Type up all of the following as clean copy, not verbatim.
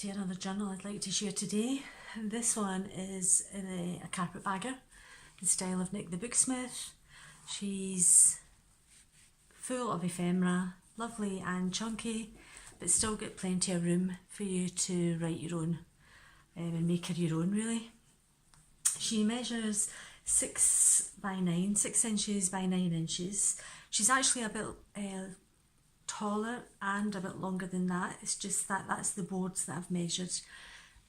Another journal I'd like to share today. This one is in a Carpetbagger, in style of Nik the Booksmith. She's full of ephemera, lovely and chunky, but still got plenty of room for you to write your own and make her your own really. She measures 6 inches by 9 inches. She's actually a bit taller and a bit longer than that. It's just that that's the boards that I've measured,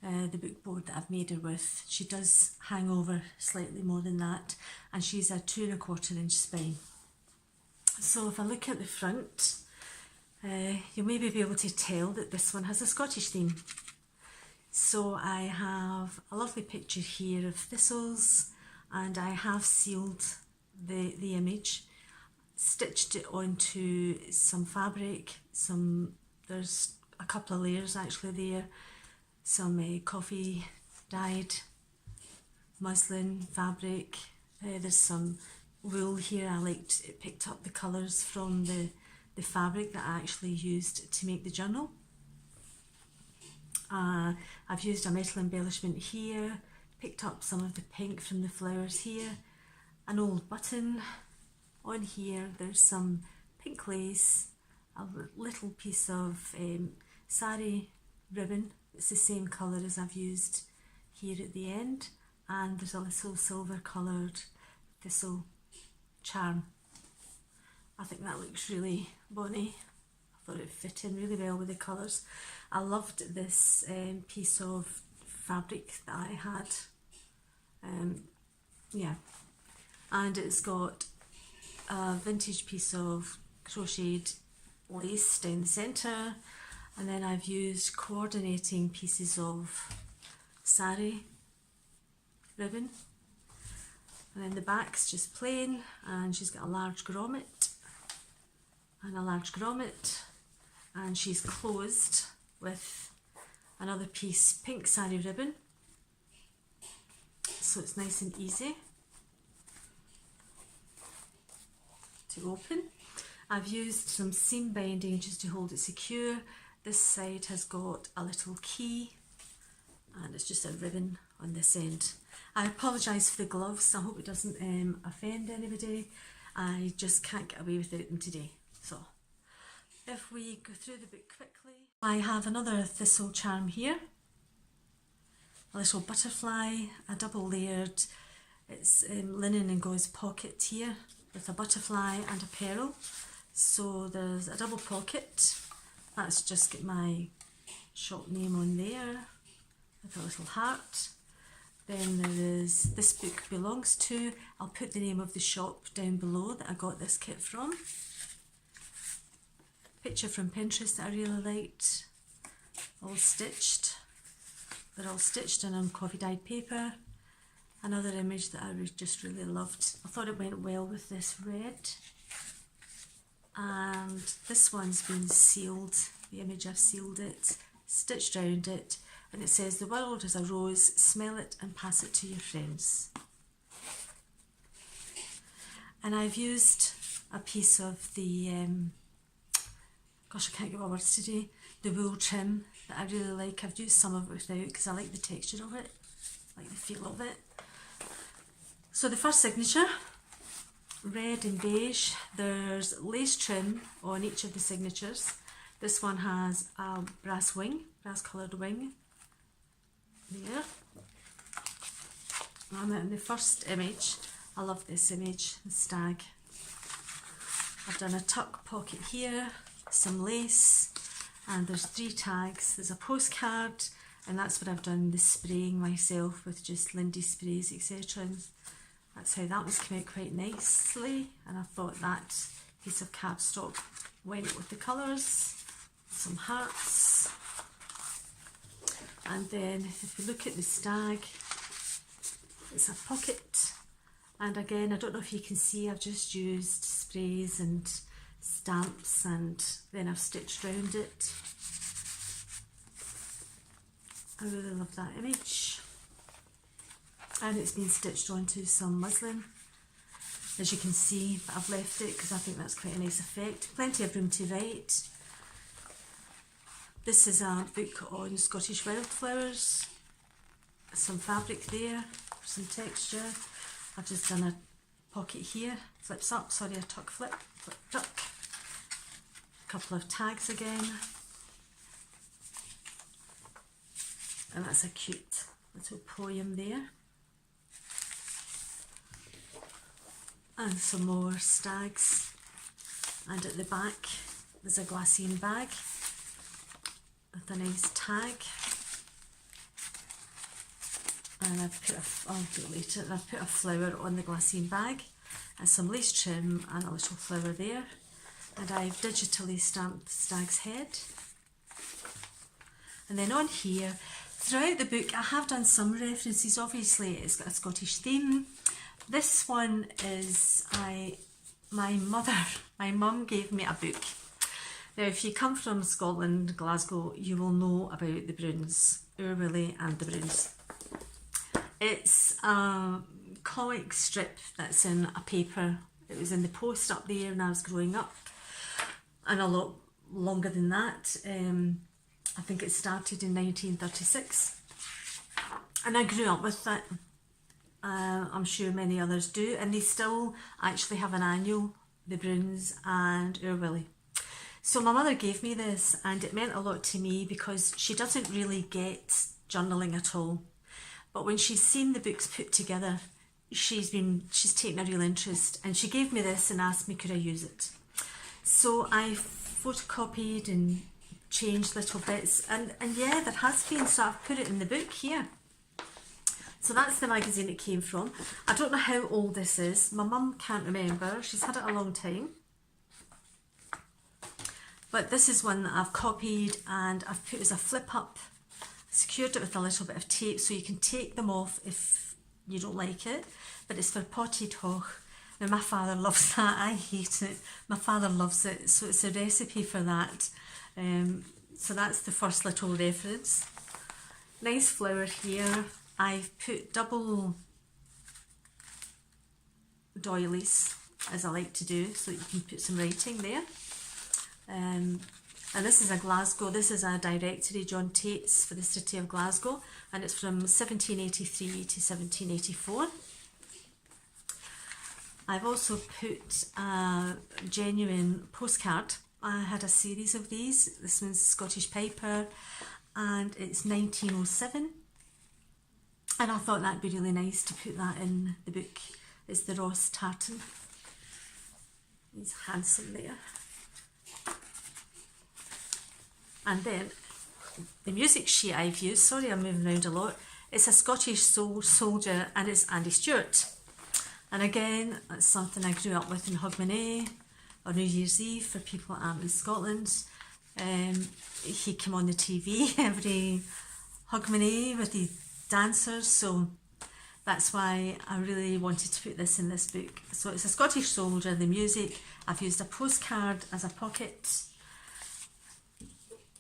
the book board that I've made her with. She does hang over slightly more than that, and she's a 2 1/4 inch spine. So if I look at the front, you'll maybe be able to tell that this one has a Scottish theme. So I have a lovely picture here of thistles, and I have sealed the image, stitched it onto some fabric, there's a couple of layers actually there, some coffee dyed muslin fabric, there's some wool here. It picked up the colours from the fabric that I actually used to make the journal. I've used a metal embellishment here, picked up some of the pink from the flowers here, an old button on here, there's some pink lace, a little piece of sari ribbon. It's the same colour as I've used here at the end, and there's a little silver coloured thistle charm. I think that looks really bonny. I thought it fit in really well with the colours. I loved this piece of fabric that I had. Yeah, and it's got a vintage piece of crocheted lace down the centre, and then I've used coordinating pieces of sari ribbon, and then the back's just plain, and she's got a large grommet and a large grommet, and she's closed with another piece pink sari ribbon, so it's nice and easy to open. I've used some seam binding just to hold it secure. This side has got a little key, and it's just a ribbon on this end. I apologise for the gloves, I hope it doesn't offend anybody. I just can't get away without them today. So if we go through the book quickly, I have another thistle charm here, a little butterfly, a double layered, it's linen and gauze pocket here with a butterfly and a pearl. So there's a double pocket, that's just got my shop name on there with a little heart. Then there is This Book Belongs To. I'll put the name of the shop down below that I got this kit from. Picture from Pinterest that I really liked, all stitched. They're all stitched and on coffee dyed paper. Another image that I just really loved. I thought it went well with this red. And this one's been sealed, the image I've sealed it, stitched around it, and it says, "The world is a rose, smell it and pass it to your friends." And I've used a piece of the, gosh I can't get my words today, the wool trim that I really like. I've used some of it without because I like the texture of it, I like the feel of it. So the first signature, red and beige, there's lace trim on each of the signatures. This one has a brass coloured wing there. And then the first image, I love this image, the stag. I've done a tuck pocket here, some lace, and there's 3 tags. There's a postcard, and that's what I've done the spraying myself with just Lindy sprays, etc. That's how that was come out quite nicely, and I thought that piece of capstock went with the colours. Some hearts, and then if you look at the stag, it's a pocket, and again I don't know if you can see, I've just used sprays and stamps, and then I've stitched around it. I really love that image. And it's been stitched onto some muslin as you can see, but I've left it because I think that's quite a nice effect. Plenty of room to write. This is a book on Scottish wildflowers. Some fabric there, some texture. I've just done a pocket here, flips up, sorry, a tuck flip, flip tuck. A couple of tags again. And that's a cute little poem there. And some more stags. And at the back there's a glassine bag with a nice tag. And I've put I'll do it later, and I've put a flower on the glassine bag and some lace trim and a little flower there. And I've digitally stamped the stag's head. And then on here, throughout the book I have done some references. Obviously it's got a Scottish theme. This one is my mum gave me a book. Now if you come from Scotland, Glasgow, you will know about the Bruins, Our Willie and the Bruins. It's a comic strip that's in a paper. It was in the post up there when I was growing up, and a lot longer than that. I think it started in 1936, and I grew up with it. I'm sure many others do, and they still actually have an annual, the Bruins and Our Willie. So my mother gave me this, and it meant a lot to me because she doesn't really get journaling at all. But when she's seen the books put together, she's taken a real interest, and she gave me this and asked me could I use it. So I photocopied and changed little bits, and yeah, there has been, so I've put it in the book here. So that's the magazine it came from. I don't know how old this is. My mum can't remember. She's had it a long time. But this is one that I've copied and I've put as a flip up. Secured it with a little bit of tape so you can take them off if you don't like it. But it's for potted hoch. Now my father loves that. I hate it. My father loves it. So it's a recipe for that. So that's the first little reference. Nice flower here. I've put double doilies, as I like to do, so that you can put some writing there. And this is a Glasgow, this is a directory, John Tate's, for the city of Glasgow, and it's from 1783 to 1784. I've also put a genuine postcard. I had a series of these. This one's Scottish paper, and it's 1907. And I thought that'd be really nice to put that in the book. It's the Ross tartan. He's handsome there. And then the music sheet I've used, sorry I'm moving around a lot, it's a Scottish soul soldier, and it's Andy Stewart. And again, that's something I grew up with in Hogmanay on New Year's Eve for people that aren't in Scotland. He came on the TV every Hogmanay with the dancers, so that's why I really wanted to put this in this book. So it's a Scottish soldier, the music. I've used a postcard as a pocket.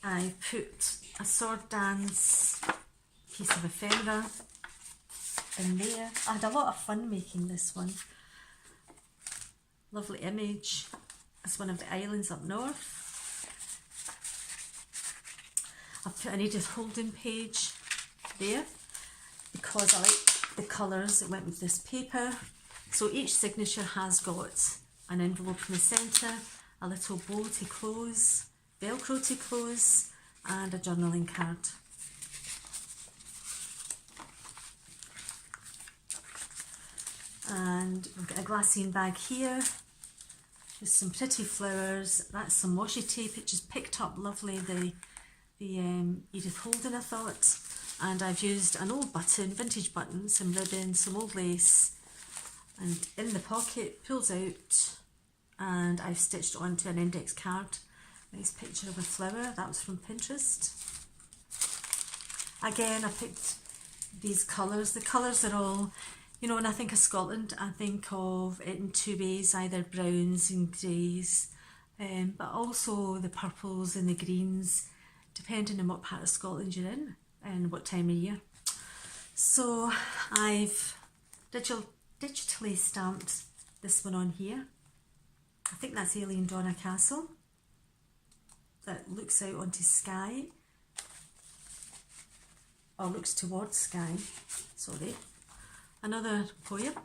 I put a sword dance piece of ephemera in there. I had a lot of fun making this one. Lovely image. It's one of the islands up north. I've put an Edith Holden page there because I like the colours that went with this paper. So each signature has got an envelope in the centre, a little bow to close, Velcro to close, and a journaling card. And we've got a glassine bag here with some pretty flowers. That's some washi tape. It just picked up lovely the Edith Holden, I thought. And I've used an old button, vintage button, some ribbon, some old lace, and in the pocket pulls out, and I've stitched onto an index card. Nice picture of a flower. That was from Pinterest. Again, I picked these colours. The colours are all, you know, when I think of Scotland, I think of it in two ways, either browns and greys, but also the purples and the greens, depending on what part of Scotland you're in and what time of year. So I've digitally stamped this one on here. I think that's Alien Donna Castle. That looks out onto sky. Or looks towards sky. Sorry. Another poem.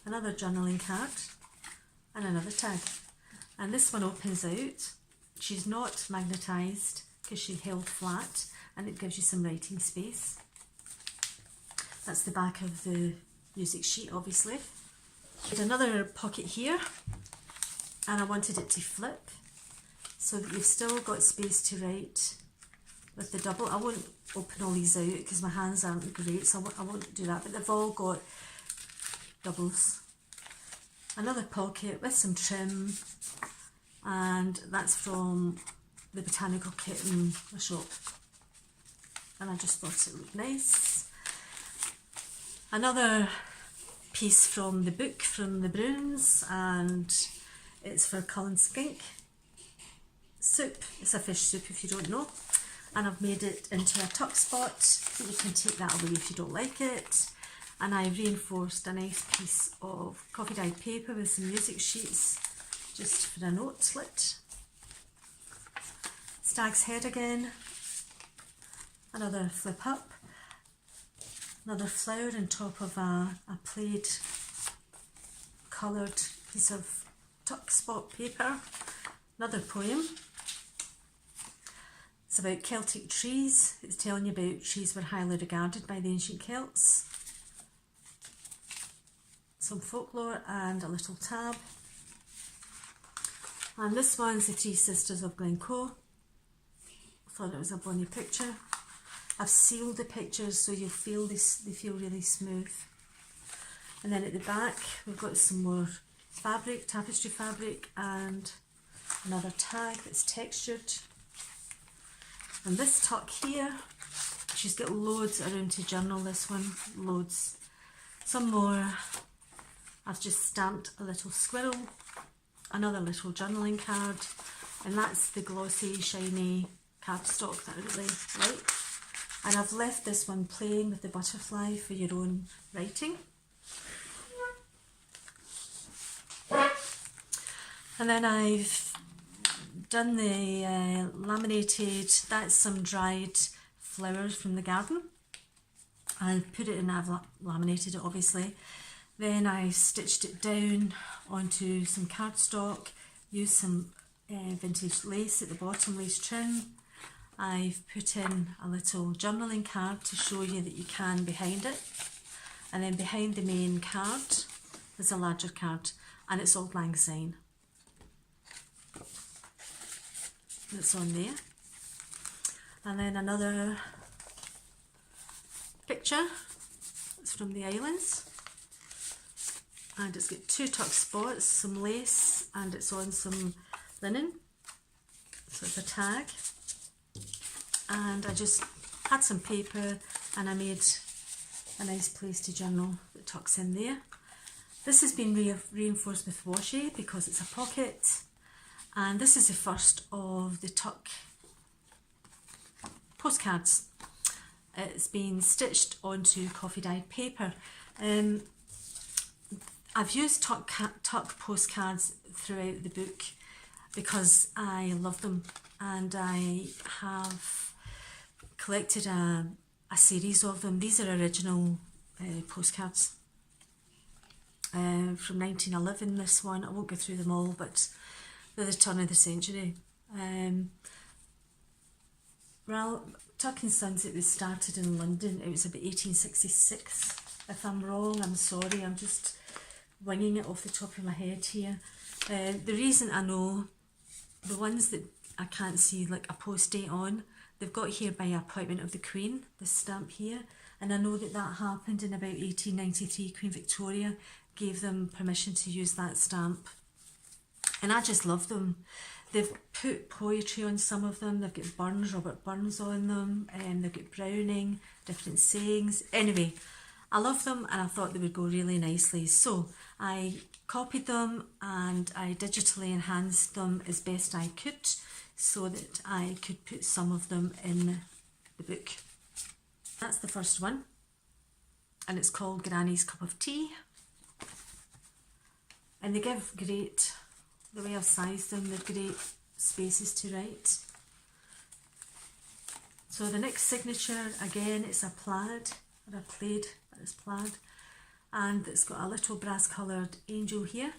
Another journaling card. And another tag. And this one opens out. She's not magnetised because she held flat, and it gives you some writing space. That's the back of the music sheet, obviously. There's another pocket here, and I wanted it to flip so that you've still got space to write with the double. I won't open all these out because my hands aren't great, so I won't do that, but they've all got doubles. Another pocket with some trim, and that's from the botanical kit in the shop, and I just thought it looked nice. Another piece from the book from the Bruins, and it's for Cullen Skink soup. It's a fish soup if you don't know, and I've made it into a tuck spot, but you can take that away if you don't like it. And I reinforced a nice piece of coffee dyed paper with some music sheets just for a note slit. Stag's head again, another flip up, another flower on top of a plaid coloured piece of tuck spot paper, another poem. It's about Celtic trees. It's telling you about trees were highly regarded by the ancient Celts. Some folklore and a little tab. And this one's the Three Sisters of Glencoe. I thought it was a bonny picture. I've sealed the pictures so you'll feel this, they feel really smooth. And then at the back we've got some more fabric, tapestry fabric, and another tag that's textured. And this tuck here, she's got loads around to journal, this one, loads. Some more. I've just stamped a little squirrel, another little journaling card, and that's the glossy, shiny cardstock that I really like. And I've left this one playing with the butterfly for your own writing. And then I've done the laminated, that's some dried flowers from the garden. I put it in, I've laminated it obviously. Then I stitched it down onto some cardstock, used some vintage lace at the bottom, lace trim. I've put in a little journaling card to show you that you can behind it. And then behind the main card, there's a larger card, and it's Auld Lang Syne. That's on there. And then another picture, it's from the islands. And it's got two tuck spots, some lace, and it's on some linen. So it's a tag. And I just had some paper and I made a nice place to journal that tucks in there. This has been reinforced with washi because it's a pocket. And this is the first of the tuck postcards. It's been stitched onto coffee dyed paper. I've used tuck postcards throughout the book because I love them, and I have collected a series of them. These are original postcards from 1911, this one. I won't go through them all, but they're the turn of the century. Well, Tuck and Sons, it was started in London. It was about 1866. If I'm wrong, I'm sorry. I'm just winging it off the top of my head here. The reason I know, the ones that I can't see like a post date on, they've got here by appointment of the Queen, this stamp here, and I know that that happened in about 1893. Queen Victoria gave them permission to use that stamp, and I just love them. They've put poetry on some of them. They've got Burns, Robert Burns on them, and they've got Browning, different sayings. Anyway, I love them and I thought they would go really nicely. So I copied them and I digitally enhanced them as best I could so that I could put some of them in the book. That's the first one, and it's called Granny's Cup of Tea. and they give great, the way I've sized them, they've great spaces to write. So the next signature, again, it's a plaid, or a plaid, but it's plaid, and it's got a little brass coloured angel here.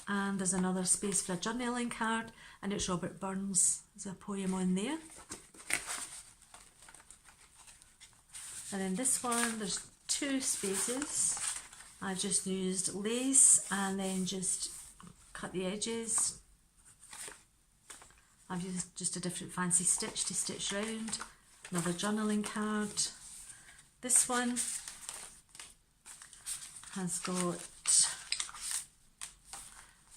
And there's another space for a journaling card, and it's Robert Burns. There's a poem on there. And then this one, there's 2 spaces. I've just used lace and then just cut the edges. I've used just a different fancy stitch to stitch round. Another journaling card. This one has got,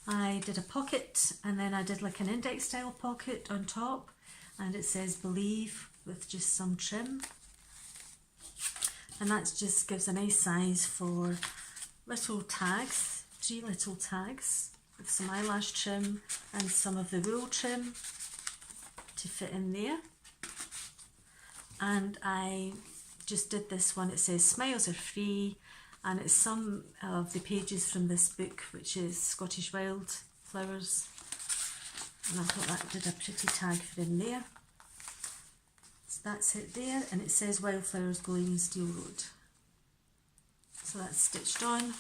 I did a pocket and then I did like an index style pocket on top, and it says believe with just some trim. And that just gives a nice size for little tags, 3 little tags with some eyelash trim and some of the wool trim to fit in there. And I just did this one, it says smiles are free, and it's some of the pages from this book, which is Scottish Wildflowers, and I thought that did a pretty tag for in there. So that's it there, and it says Wildflowers Glowing in Steel Road. So that's stitched on,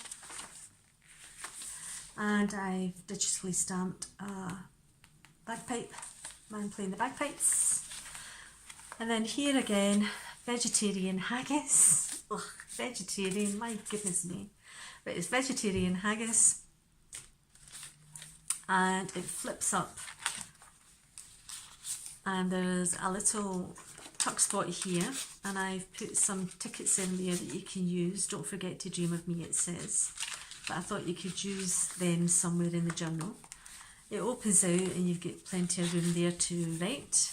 and I've digitally stamped a bagpipe, man playing the bagpipes. And then here again, vegetarian haggis. Ugh, vegetarian, my goodness me. But it's vegetarian haggis, and it flips up, and there's a little tuck spot here, and I've put some tickets in there that you can use. Don't forget to dream of me, it says, but I thought you could use them somewhere in the journal. It opens out and you've got plenty of room there to write.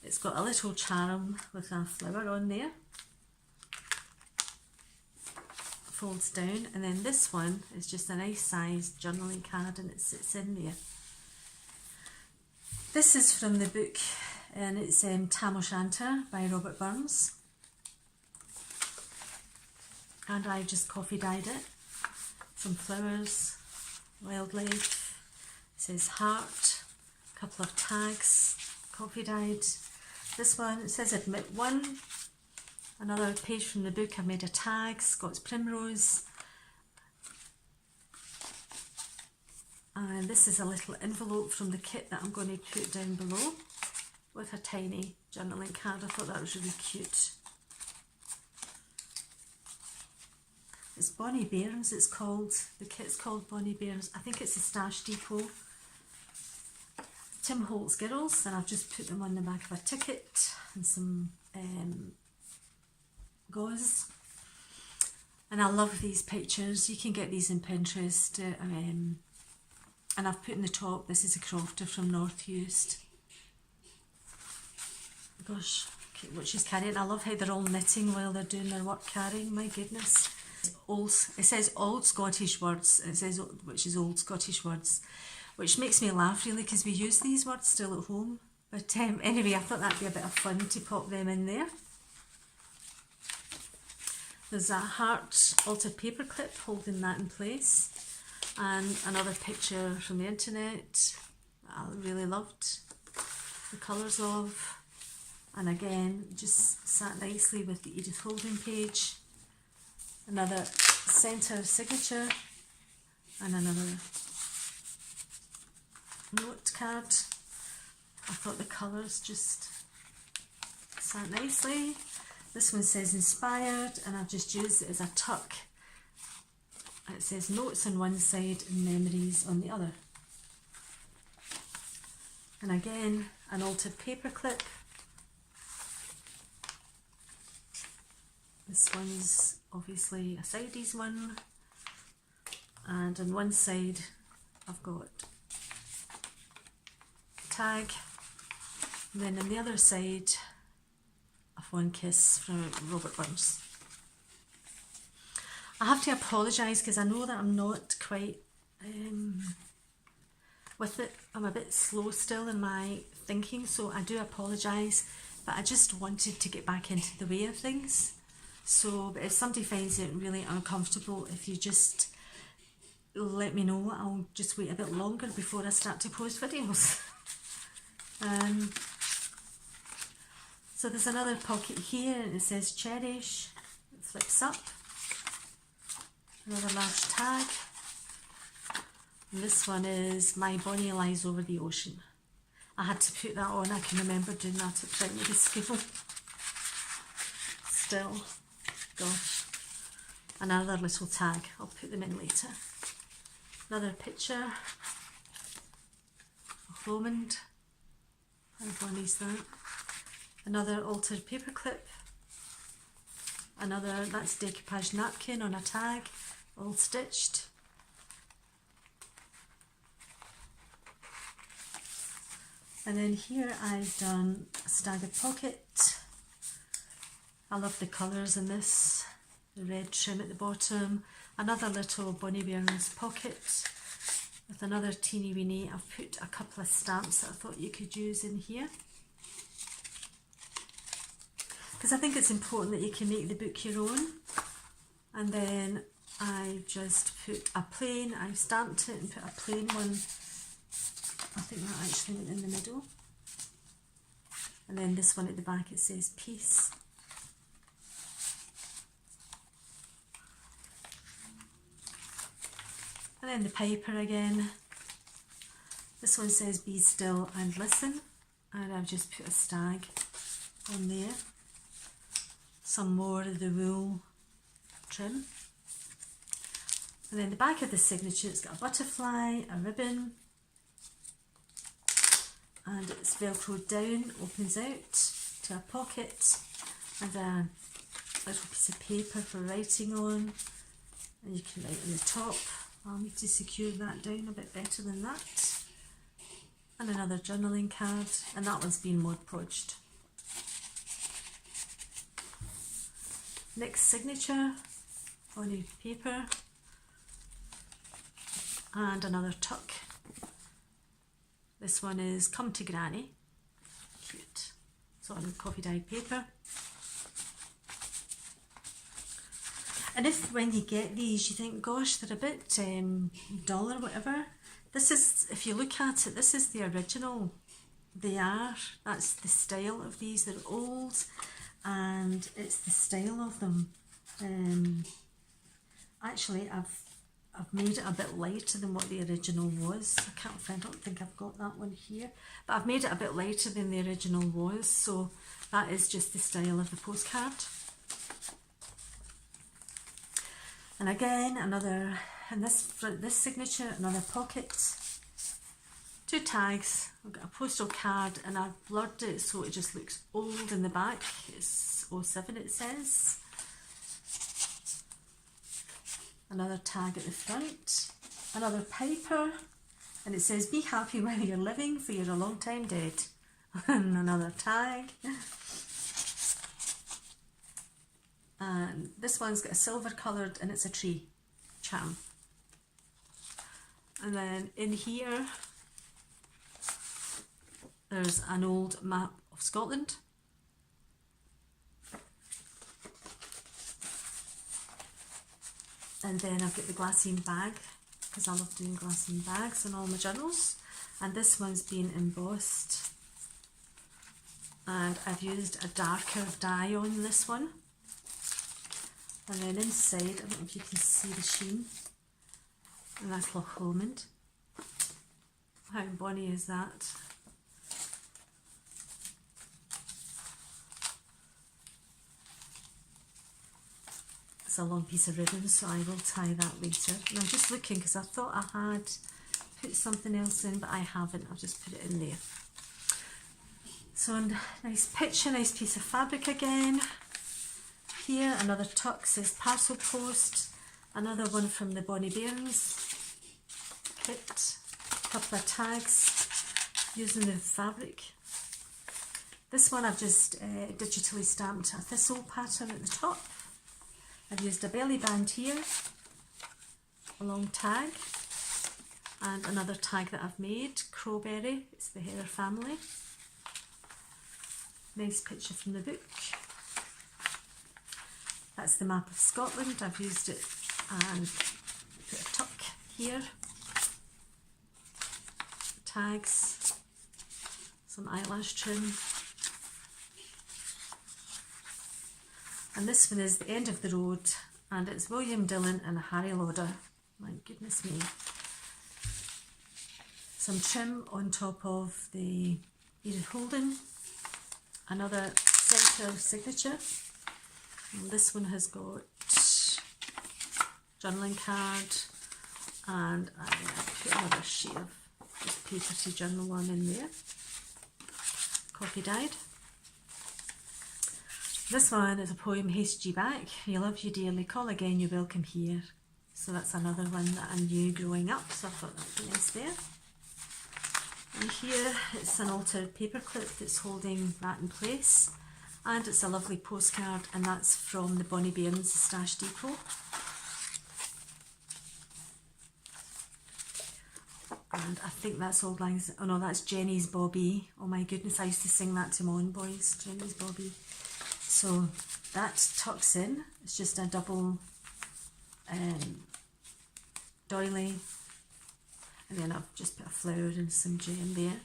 It's got a little charm with a flower on there. Folds down, and then this one is just a nice sized journaling card, and it sits in there. This is from the book, and it's Tam O'Shanter by Robert Burns, and I just coffee dyed it. Some flowers, wildlife, it says heart, a couple of tags, coffee dyed. This one, it says admit one. Another page from the book, I've made a tag, Scots Primrose. And this is a little envelope from the kit that I'm going to put down below with a tiny journaling card. I thought that was really cute. It's Bonnie Bairns, it's called. The kit's called Bonnie Bairns. I think it's a Stash Depot. Tim Holtz Girls, and I've just put them on the back of a ticket, and some gauze. And I love these pictures. You can get these in Pinterest. And I've put in the top, this is a crofter from North Eust. Gosh, what she's carrying. I love how they're all knitting while they're doing their work carrying, my goodness. It says Old Scottish Words, it says, which is Old Scottish Words, which makes me laugh really, because we use these words still at home. But anyway, I thought that'd be a bit of fun to pop them in there. There's a heart altered paperclip holding that in place, and another picture from the internet I really loved the colours of, and again just sat nicely with the Edith Holding page. Another centre signature and another note card. I thought the colours just sat nicely. This one says inspired, and I've just used it as a tuck. It says notes on one side and memories on the other. And again, an altered paper clip. This one's obviously a sideys one, and on one side I've got a tag, and then on the other side a One Kiss from Robert Burns. I have to apologise because I know that I'm not quite with it. I'm a bit slow still in my thinking, so I do apologise, but I just wanted to get back into the way of things. So but if somebody finds it really uncomfortable, if you just let me know, I'll just wait a bit longer before I start to post videos. So there's another pocket here and it says cherish, it flips up, another large tag, and this one is my Bonnie lies over the ocean. I had to put that on, I can remember doing that at primary school. Still, gosh, another little tag, I'll put them in later. Another picture of Lomond, everyone needs that. Another altered paper clip, another, that's decoupage napkin on a tag, all stitched. And then here I've done a staggered pocket. I love the colours in this, the red trim at the bottom, another little Bonnie Beirns pocket with another teeny weeny. I've put a couple of stamps that I thought you could use in here, because I think it's important that you can make the book your own. And then I just put a plain, I stamped it and put a plain one, I think that actually went in the middle. And then this one at the back, it says peace. And then the paper again. This one says be still and listen, and I've just put a stag on there. Some more of the wool trim. And then the back of the signature, it's got a butterfly, a ribbon, and it's velcroed down, opens out to a pocket, and a little piece of paper for writing on, and you can write on the top. I'll need to secure that down a bit better than that. And another journaling card, and that one's been Mod Podged. Nik's signature on a paper, and another tuck. This one is Come to Granny, cute. It's on coffee dyed paper. And if when you get these you think, gosh, they're a bit dull or whatever, this is, if you look at it, this is the original. They are, that's the style of these. They're old and it's the style of them. Actually, I've made it a bit lighter than what the original was. I don't think I've got that one here, but I've made it a bit lighter than the original was, so that is just the style of the postcard. And again, another, and this signature, another pocket, two tags. I've got a postal card and I've blurred it so it just looks old in the back. It's 07 it says. Another tag at the front, another paper, and it says be happy while you're living, for you're a long time dead. And another tag. And this one's got a silver coloured and it's a tree, charm. And then in here there's an old map of Scotland. And then I've got the glassine bag, because I love doing glassine bags in all my journals. And this one's been embossed. And I've used a darker dye on this one. And then inside, I don't know if you can see the sheen. And that's Loch Lomond. How bonny is that? It's a long piece of ribbon, so I will tie that later. And I'm just looking because I thought I had put something else in, but I haven't. I've just put it in there. So nice picture, nice piece of fabric again. Here another tuck, says parcel post. Another one from the Bonnie Beirns kit. A couple of tags using the fabric. This one I've just digitally stamped a thistle pattern at the top. I've used a belly band here, a long tag, and another tag that I've made, Crowberry, it's the Heather family. Nice picture from the book. That's the map of Scotland. I've used it and put a tuck here, tags, some eyelash trim. And this one is The End of the Road, and it's William Dillon and Harry Lauder. My goodness me. Some trim on top of the Edith Holden, another centre signature. And this one has got journaling card, and I put another sheet of just paper to journal on in there, copy dyed. This one is a poem, Haste Ye Back, you love you dearly, call again, you're welcome here. So that's another one that I knew growing up, so I thought that'd be nice there. And here it's an altered paperclip that's holding that in place, and it's a lovely postcard, and that's from the Bonnie Bairns Stash Depot. And I think that's Auld Lang Syne. Oh no, that's Jenny's Bobby. Oh my goodness, I used to sing that to my own boys, Jenny's Bobby. So that tucks in. It's just a double doily, and then I've just put a flower and some gem there.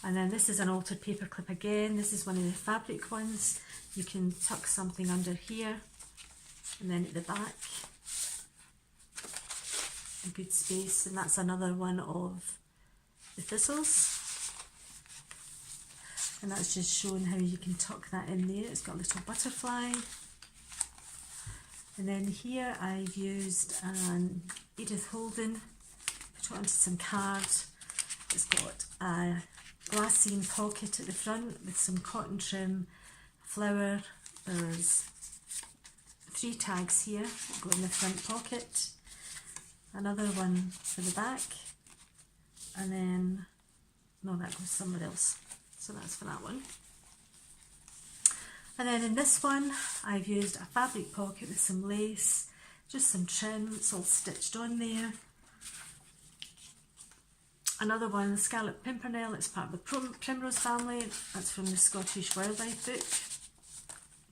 And then this is an altered paperclip again. This is one of the fabric ones. You can tuck something under here, and then at the back, a good space. And that's another one of the thistles. And that's just showing how you can tuck that in there. It's got a little butterfly. And then here I've used an Edith Holden, put it onto some cards. It's got a glassine pocket at the front with some cotton trim, flower. There's 3 tags here that go in the front pocket. Another one for the back. And then, no, that goes somewhere else. So that's for that one. And then in this one, I've used a fabric pocket with some lace, just some trim, it's all stitched on there. Another one, Scallop Pimpernel, it's part of the Primrose family, that's from the Scottish Wildlife book.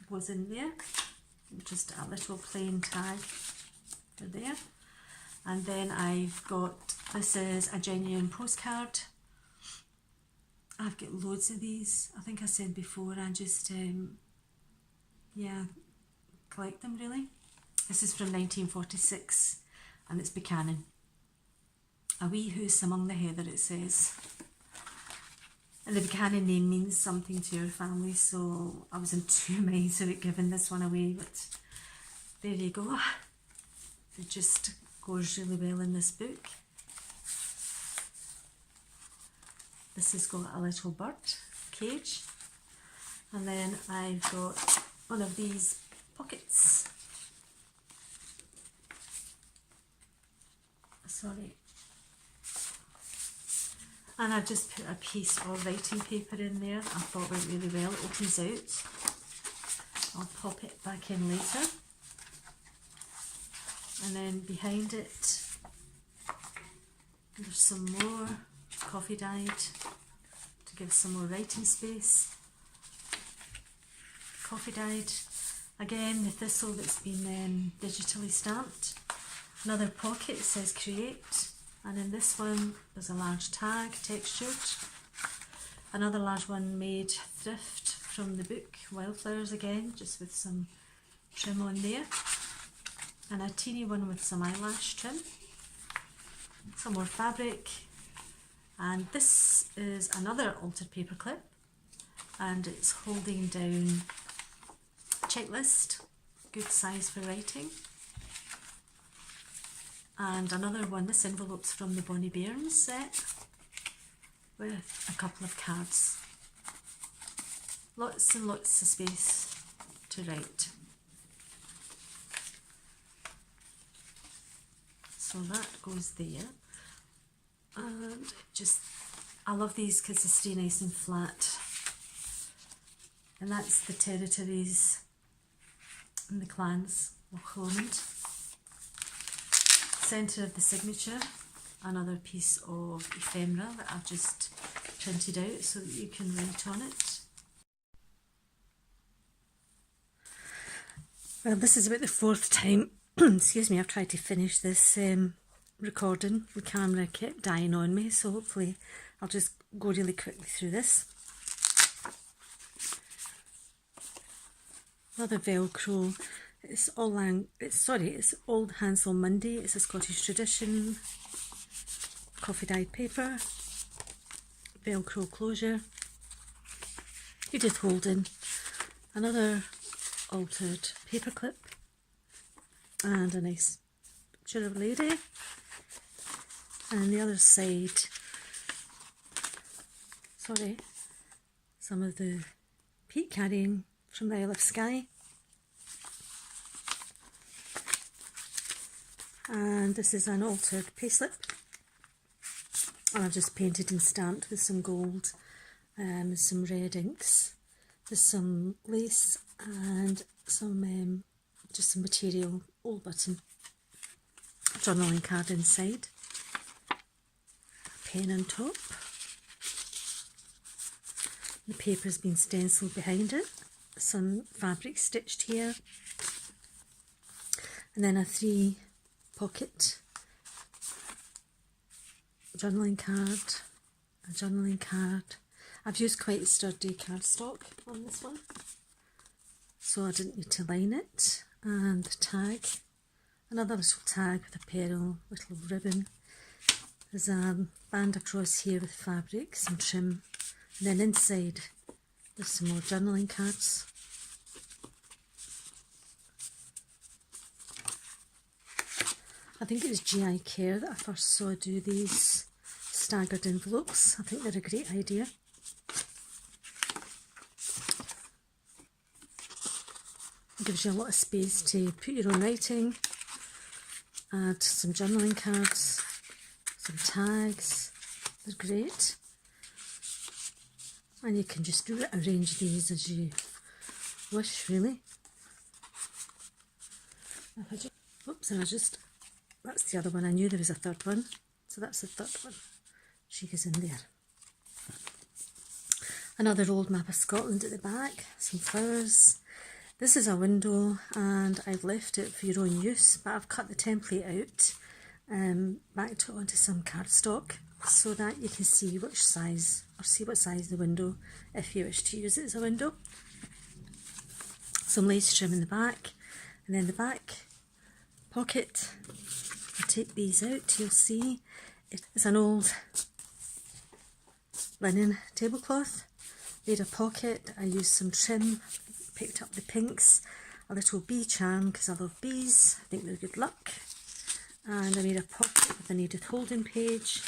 It goes in there, just a little plain tag for there. And then I've got, this is a genuine postcard. I've got loads of these. I think I said before, I just, yeah, collect them really. This is from 1946, and it's Buchanan. A wee hoose among the heather, it says. And the Buchanan name means something to your family, so I was in 2 minds of it giving this one away, but there you go. It just goes really well in this book. This has got a little bird cage, and then I've got one of these pockets. Sorry. And I've just put a piece of writing paper in there. I thought went really well. It opens out. I'll pop it back in later. And then behind it, there's some more coffee dyed to give some more writing space. Coffee dyed. Again, the thistle that's been digitally stamped. Another pocket, it says create. And in this one, there's a large tag, textured. Another large one made thrift from the book, Wildflowers again, just with some trim on there. And a teeny one with some eyelash trim. Some more fabric. And this is another altered paperclip, and it's holding down checklist, good size for writing. And another one, this envelope's from the Bonnie Bairns set with a couple of cards. Lots and lots of space to write. So that goes there. And just, I love these because they stay nice and flat. And that's the territories and the clans of Holland. Centre of the signature, another piece of ephemera that I've just printed out so that you can write on it. Well, this is about the fourth time, excuse me, I've tried to finish this recording. The camera kept dying on me, so hopefully I'll just go really quickly through this. Another Velcro. It's Old Hansel Monday. It's a Scottish tradition. Coffee dyed paper. Velcro closure. Edith Holden. Another altered paperclip. And a nice picture of a lady. And the other side, some of the peat carrying from the Isle of Skye. And this is an altered payslip. And I've just painted and stamped with some gold and some red inks. There's some lace and some just some material, old button, journaling card inside, a pen on top. The paper's been stenciled behind it, some fabric stitched here, and then a 3-pocket journaling card, a journaling card. I've used quite sturdy cardstock on this one, so I didn't need to line it. And the tag, another little tag with a pearl, little ribbon. There's a band across here with fabric, some trim, and then inside there's some more journaling cards. I think it was GI Care that I first saw do these staggered envelopes. I think they're a great idea. It gives you a lot of space to put your own writing, add some journaling cards, some tags. They're great. And you can just arrange these as you wish, really. Oops, that's the other one. I knew there was a third one, so that's the third one. She goes in there. Another old map of Scotland at the back, some flowers. This is a window and I've left it for your own use, but I've cut the template out, backed it onto some cardstock so that you can see which size, or see what size the window, if you wish to use it as a window. Some lace trim in the back, and then the back pocket. I'll take these out, you'll see it is an old linen tablecloth. Made a pocket, I used some trim, picked up the pinks, a little bee charm because I love bees, I think they're good luck. And I made a pocket with an Edith Holden page,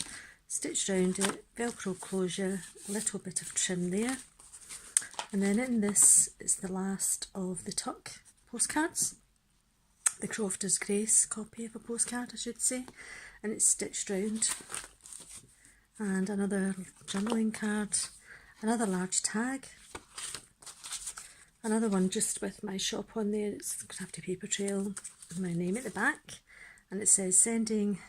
stitched around it, Velcro closure, a little bit of trim there. And then in this is the last of the Tuck postcards, the Crofter's Grace copy of a postcard I should say, and it's stitched round. And another journaling card, another large tag, another one just with my shop on there. It's Crafty Paper Trail with my name at the back, and it says sending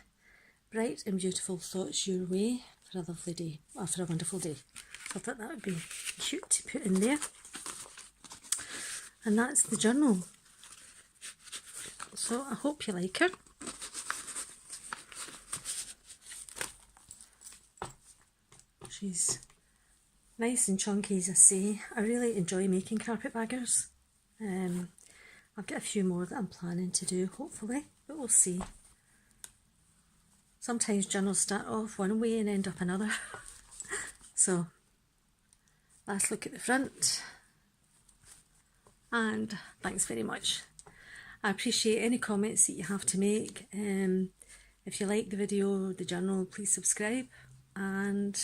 bright and beautiful thoughts your way for a lovely day, or for a wonderful day. I thought that would be cute to put in there. And that's the journal. So I hope you like her. She's nice and chunky, as I say. I really enjoy making carpetbaggers. I've got a few more that I'm planning to do, hopefully, but we'll see. Sometimes journals start off one way and end up another. So, last look at the front. And thanks very much. I appreciate any comments that you have to make. If you like the video or the journal, please subscribe. And